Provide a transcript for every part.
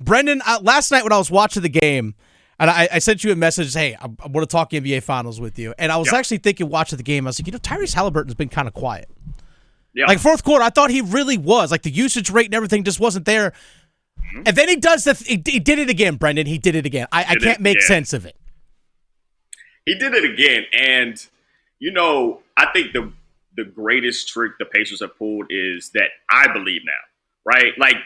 Brenden, last night when I was watching the game, and I sent you a message, hey, I want to talk NBA Finals with you. And I was actually thinking, watching the game, I was like, Tyrese Halliburton's been kind of quiet. Yeah. Like, fourth quarter, I thought he really was. Like, the usage rate and everything just wasn't there. Mm-hmm. And then he does he did it again, Brenden. He did it again. I can't make sense of it. He did it again. And, I think the greatest trick the Pacers have pulled is that I believe now, right? Like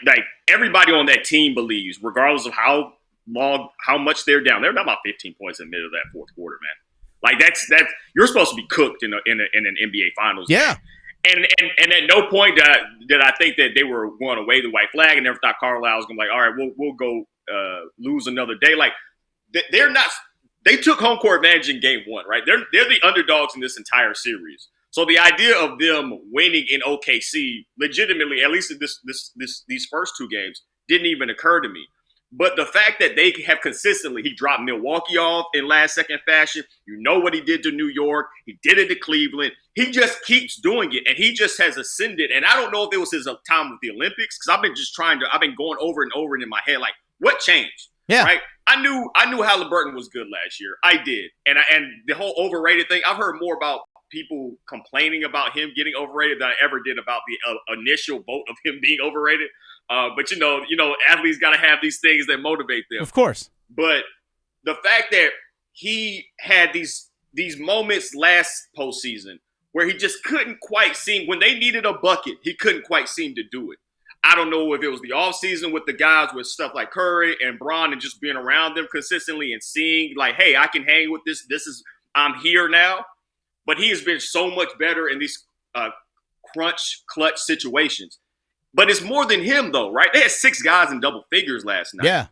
everybody on that team believes, regardless of how much they're down. They're down about 15 points in the middle of that fourth quarter, man. Like that's you're supposed to be cooked in an NBA Finals game. And at no point did I think that they were going to wave the white flag, and never thought Carlisle was going to be like, all right, we'll go lose another day. Like they're not. They took home court advantage in game one, right? They're the underdogs in this entire series. So the idea of them winning in OKC, legitimately, at least in these first two games, didn't even occur to me. But the fact that they have consistently, he dropped Milwaukee off in last-second fashion. You know what he did to New York. He did it to Cleveland. He just keeps doing it, and he just has ascended. And I don't know if it was his time with the Olympics, because I've been going over and over in my head, like, what changed? Yeah. Right? I knew Halliburton was good last year. I did. And the whole overrated thing, I've heard more about people complaining about him getting overrated than I ever did about the initial vote of him being overrated. But athletes got to have these things that motivate them. Of course. But the fact that he had these moments last postseason where he just couldn't quite seem, when they needed a bucket, he couldn't quite seem to do it. I don't know if it was the offseason with the guys with stuff like Curry and Bron and just being around them consistently and seeing like, hey, I can hang with this. I'm here now. But he has been so much better in these clutch situations. But it's more than him, though, right? They had 6 guys in double figures last night. Yeah,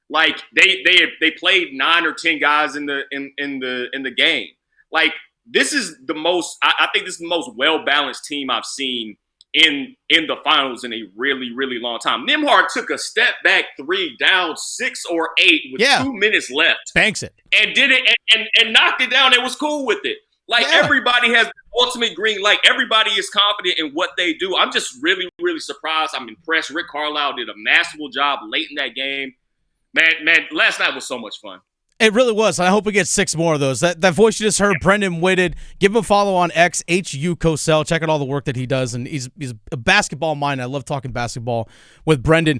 like they played 9 or 10 guys in the game. Like this is the most. I think this is the most well balanced team I've seen in the finals in a really, really long time. Nembhard took a step back 3 down 6 or 8 with 2 minutes left. Banks it and did it and knocked it down and was cool with it. Like everybody has the ultimate green light. Everybody is confident in what they do. I'm just really, really surprised. I'm impressed. Rick Carlisle did a masterful job late in that game. Man, last night was so much fun. It really was. I hope we get 6 more of those. That voice you just heard, Brenden Whitted. Give him a follow on X, HU Cosell. Check out all the work that he does. And he's a basketball mind. I love talking basketball with Brenden.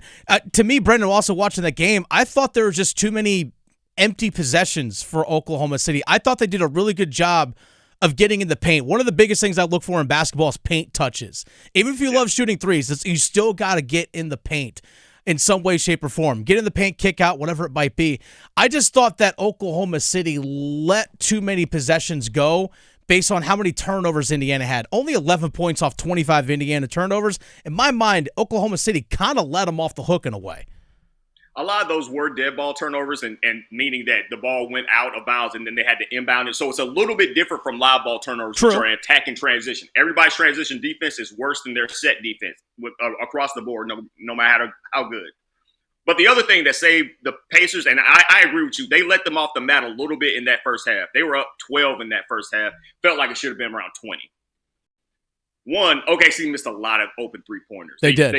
To me, Brenden, also watching that game, I thought there were just too many empty possessions for Oklahoma City. I thought they did a really good job of getting in the paint. One of the biggest things I look for in basketball is paint touches. Even if you love shooting threes, you still got to get in the paint in some way, shape, or form. Get in the paint, kick out, whatever it might be. I just thought that Oklahoma City let too many possessions go based on how many turnovers Indiana had. Only 11 points off 25 Indiana turnovers. In my mind, Oklahoma City kind of let them off the hook in a way. A lot of those were dead ball turnovers, and meaning that the ball went out of bounds and then they had to inbound it. So it's a little bit different from live ball turnovers, which are attacking transition. Everybody's transition defense is worse than their set defense across the board, no matter how good. But the other thing that saved the Pacers, and I agree with you, they let them off the mat a little bit in that first half. They were up 12 in that first half. Felt like it should have been around 20. One, OKC missed a lot of open three-pointers. They did.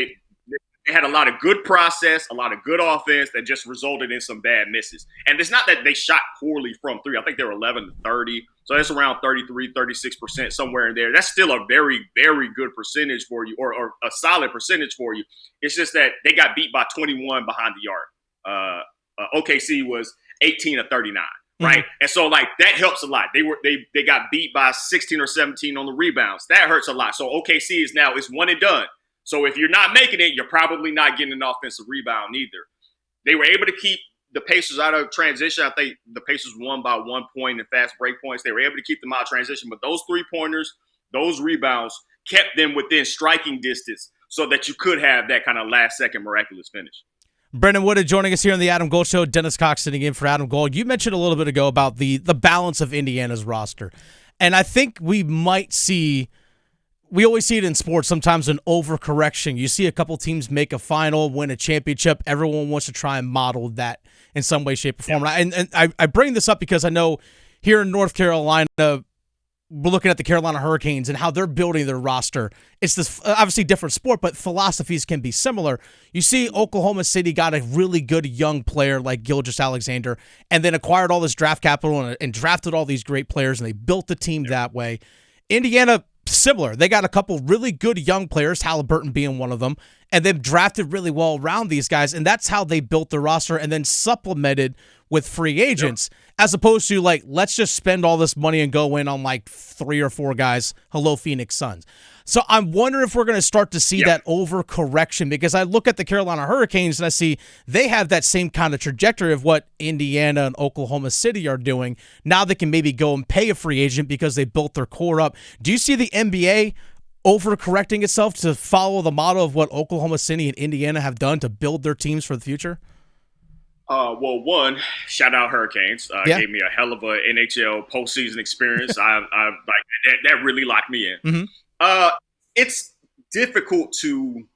They had a lot of good process, a lot of good offense that just resulted in some bad misses. And it's not that they shot poorly from 3. I think they were 11-30. So that's around 33, 36%, somewhere in there. That's still a very, very good percentage for you, or a solid percentage for you. It's just that they got beat by 21 behind the arc. OKC was 18-39, right? Mm-hmm. And so, like, that helps a lot. They got beat by 16 or 17 on the rebounds. That hurts a lot. So OKC it's one and done. So if you're not making it, you're probably not getting an offensive rebound either. They were able to keep the Pacers out of transition. I think the Pacers won by 1 point in fast break points. They were able to keep them out of transition. But those 3-pointers, those rebounds, kept them within striking distance so that you could have that kind of last-second miraculous finish. Brenden Whitted joining us here on the Adam Gold Show. Dennis Cox sitting in for Adam Gold. You mentioned a little bit ago about the balance of Indiana's roster. And I think we might see – we always see it in sports, sometimes an overcorrection. You see a couple teams make a final, win a championship. Everyone wants to try and model that in some way, shape, or form. Yeah. And I bring this up because I know here in North Carolina, we're looking at the Carolina Hurricanes and how they're building their roster. It's this obviously different sport, but philosophies can be similar. You see Oklahoma City got a really good young player like Gilgeous-Alexander and then acquired all this draft capital and drafted all these great players, and they built the team that way. Indiana, similar. They got a couple really good young players, Halliburton being one of them, and they've drafted really well around these guys, and that's how they built their roster and then supplemented with free agents, as opposed to like, let's just spend all this money and go in on like 3 or 4 guys. Hello, Phoenix Suns. So I'm wondering if we're going to start to see that overcorrection, because I look at the Carolina Hurricanes and I see they have that same kind of trajectory of what Indiana and Oklahoma City are doing. Now they can maybe go and pay a free agent because they built their core up. Do you see the NBA overcorrecting itself to follow the model of what Oklahoma City and Indiana have done to build their teams for the future? Well, one, shout out Hurricanes. Gave me a hell of a NHL postseason experience. I like that really locked me in. It's difficult to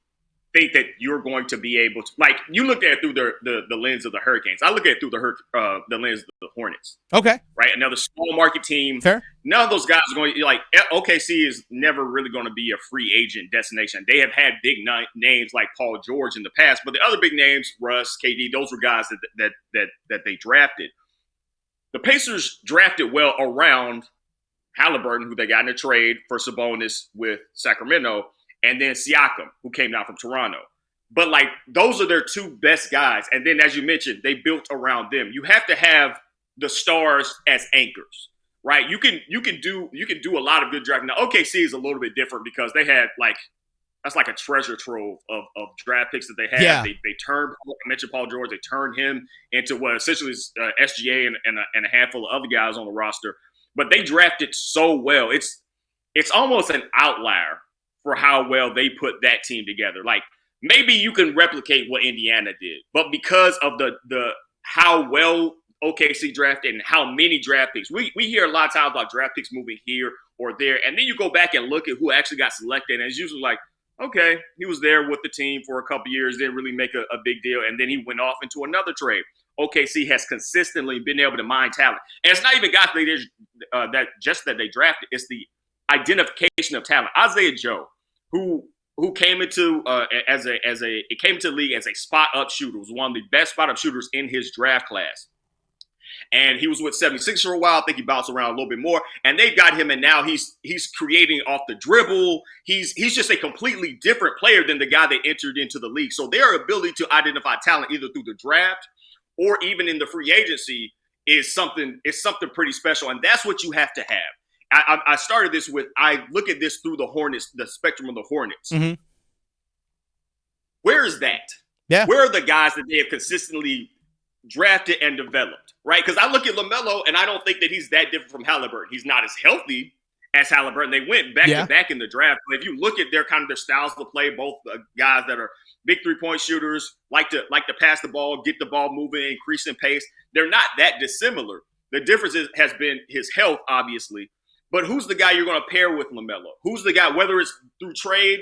think that you're going to be able to, like, you look at it through the lens of the Hurricanes. I look at it through the lens of the Hornets. Okay. Right? Another small market team. Fair. None of those guys are going to, like, OKC is never really going to be a free agent destination. They have had big names like Paul George in the past, but the other big names, Russ, KD, those were guys that they drafted. The Pacers drafted well around Halliburton, who they got in a trade for Sabonis with Sacramento, and then Siakam, who came down from Toronto. But, like, those are their 2 best guys. And then, as you mentioned, they built around them. You have to have the stars as anchors, right? You can do a lot of good drafting. Now, OKC is a little bit different because they had, like, that's like a treasure trove of draft picks that they had. Yeah. They turned, I mentioned Paul George, they turned him into what essentially is SGA and a handful of other guys on the roster. But they drafted so well. It's almost an outlier for how well they put that team together. Like, maybe you can replicate what Indiana did, but because of the how well OKC drafted and how many draft picks, we hear a lot of times about draft picks moving here or there, and then you go back and look at who actually got selected, and it's usually like, okay, he was there with the team for a couple years, didn't really make a big deal, and then he went off into another trade. OKC has consistently been able to mine talent, and it's not even guys that they drafted; it's the identification of talent. Isaiah Joe, who came into came to the league as a spot up shooter, was one of the best spot up shooters in his draft class. And he was with 76 for a while. I think he bounced around a little bit more. And they've got him, and now he's creating off the dribble. He's just a completely different player than the guy that entered into the league. So their ability to identify talent either through the draft or even in the free agency is something pretty special. And that's what you have to have. I started this with, I look at this through the Hornets, the spectrum of the Hornets. Mm-hmm. Where is that? Yeah. Where are the guys that they have consistently drafted and developed, right? Because I look at LaMelo, and I don't think that he's that different from Halliburton. He's not as healthy as Halliburton. They went back to back in the draft. But if you look at their styles of play, both guys that are big 3-point shooters, like to pass the ball, get the ball moving, increase in pace, they're not that dissimilar. The difference has been his health, obviously. But who's the guy you're going to pair with LaMelo? Who's the guy, whether it's through trade,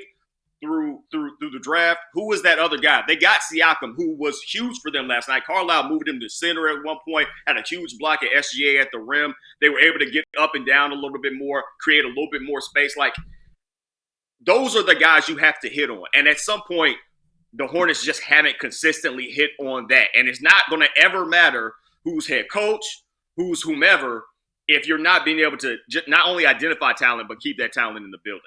through the draft, who was that other guy? They got Siakam, who was huge for them last night. Carlisle moved him to center at one point, had a huge block at SGA at the rim. They were able to get up and down a little bit more, create a little bit more space. Like, those are the guys you have to hit on. And at some point, the Hornets just haven't consistently hit on that. And it's not going to ever matter who's head coach, who's whomever, if you're not being able to not only identify talent, but keep that talent in the building.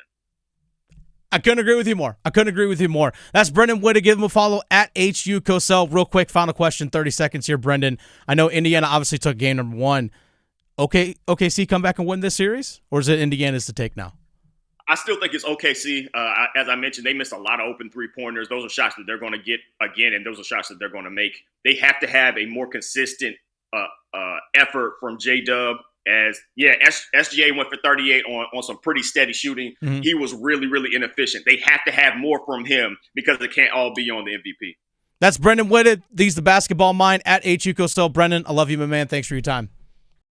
I couldn't agree with you more. That's Brenden Whitted. Give him a follow at HU Cosell. Real quick, final question, 30 seconds here, Brenden. I know Indiana obviously took game number 1. OKC come back and win this series? Or is it Indiana's to take now? I still think it's OKC. As I mentioned, they missed a lot of open three-pointers. Those are shots that they're going to get again, and those are shots that they're going to make. They have to have a more consistent effort from J-Dub. SGA went for 38 on some pretty steady shooting. Mm-hmm. He was really, really inefficient. They have to have more from him because it can't all be on the MVP. That's Brenden Whitted. He's the basketball mind at HU Cosell. Brenden, I love you, my man. Thanks for your time.